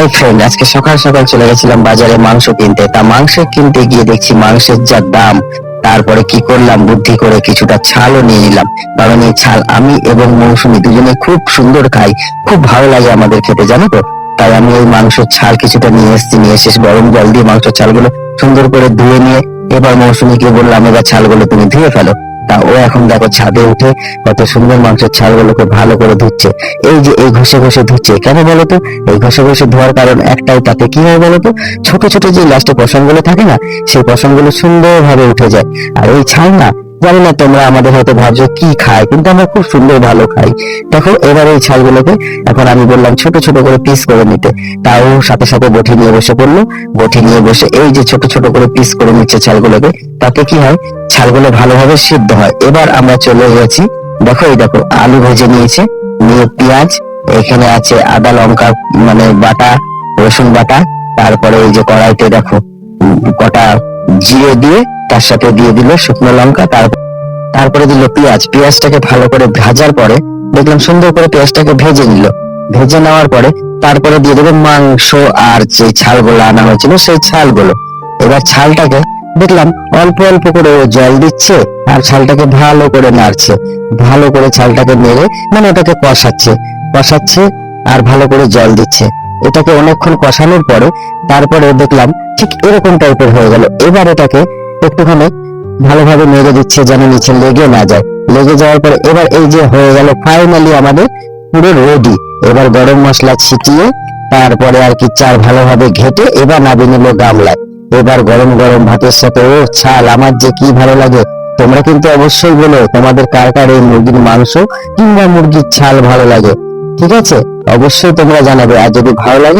Hi friend, আজকে সকাল সকাল চলে গেছিলাম বাজারে মাংস কিনতে। তা মাংস কিনতে গিয়ে দেখছি মাংসের যা দাম। তারপরে কি করলাম, বুদ্ধি করে কিছুটা ছালও নিয়ে নিলাম, কারণ এই ছাল আমি এবং মৌসুমী দুজনে খুব সুন্দর খাই, খুব ভালো লাগে আমাদের খেতে, জানো তো। তাই আমি এই মাংসের ছাল কিছুটা নিয়ে এসেছি, নিয়ে এসে গরম জল দিয়ে মাংসের ছালগুলো সুন্দর করে ধুয়ে নিয়ে এবার মৌসুমীকে বললাম এবার ছালগুলো তুমি ধুয়ে ফেলো। তা ও এখন দেখো ছাদে উঠে কত সুন্দর মাংসের ছালগুলোকে ভালো করে ধুচ্ছে। এই যে এই ঘষে ঘষে ধুচ্ছে কেন বলতো? এই ঘষে ঘষে ধোয়ার কারণ একটাই, তাতে কি হয় বলতো? ছোট ছোট যে লাস্টে পশমগুলো থাকে না, সেই পশমগুলো সুন্দরভাবে উঠে যায়। আর এই ছাল না, জানি না তোমরা আমাদের হয়তো ভাবছো কি খায়, কিন্তু আমরা খুব সুন্দর ভালো খাই। দেখো এবার এই ছালগুলোকে এখন আমি বললাম ছোট ছোট করে পিস করে নিতে। তাও সাথে সাথে বটি নিয়ে বসে পড়লো। বটি নিয়ে বসে এই যে ছোট ছোট করে পিস করে নিচ্ছে ছালগুলোকে, তাতে কি হয়, ছালগুলো ভালোভাবে সিদ্ধ হয়। এবার আমরা চলে গেছি, দেখো এই দেখো আলু ভেজে নিয়েছে, নিয়ে পেঁয়াজ, এখানে আছে আদা লঙ্কা মানে বাটা, রসুন বাটা, তারপরে এই যে কড়াইতে দেখো কটা জিরে দিয়ে তার সাথে দিয়ে দিল শুকনো লঙ্কা, তারপরে দিল পেঁয়াজ। পেঁয়াজটাকে ভালো করে ভাজার পরে দেখলাম সুন্দর করে পেঁয়াজটাকে ভেজে নিল। ভেজে নেওয়ার পরে তারপরে দিয়ে দেবে মাংস আর যে ছালগুলো আনা হয়েছিল সেই ছালগুলো। এবার ছালটাকে দেখলাম অল্প অল্প করে ও জল দিচ্ছে আর ছালটাকে ভালো করে নাড়ছে, ভালো করে ছালটাকে নেড়ে মানে ওটাকে কষাচ্ছে কষাচ্ছে আর ভালো করে জল দিচ্ছে। এটাকে অনেকক্ষণ কষানোর পরে তারপরে দেখলাম ঠিক এরকম টাইপের হয়ে গেল। এবার এটাকে একটুখানি ভালোভাবে নেড়ে দিচ্ছে যেন নিচে লেগে না যায়। লেগে যাওয়ার পরে এবার এই যে হয়ে গেল ফাইনালি আমাদের পুরো রেডি। এবার গরম মশলা ছিটিয়ে তারপরে আর কি চাল ভালোভাবে ঘেটে এবার নামিয়ে নিল গামলায়। এবার গরম গরম ভাতের সাথে ও ছাল আমার যে কি ভালো লাগে। তোমরা কিন্তু অবশ্যই বলো তোমাদের কার কার এই মুরগির মাংস কিংবা মুরগির ছাল ভালো লাগে। ঠিক আছে, অবশ্যই তোমরা জানাবে। আর যদি ভালো লাগে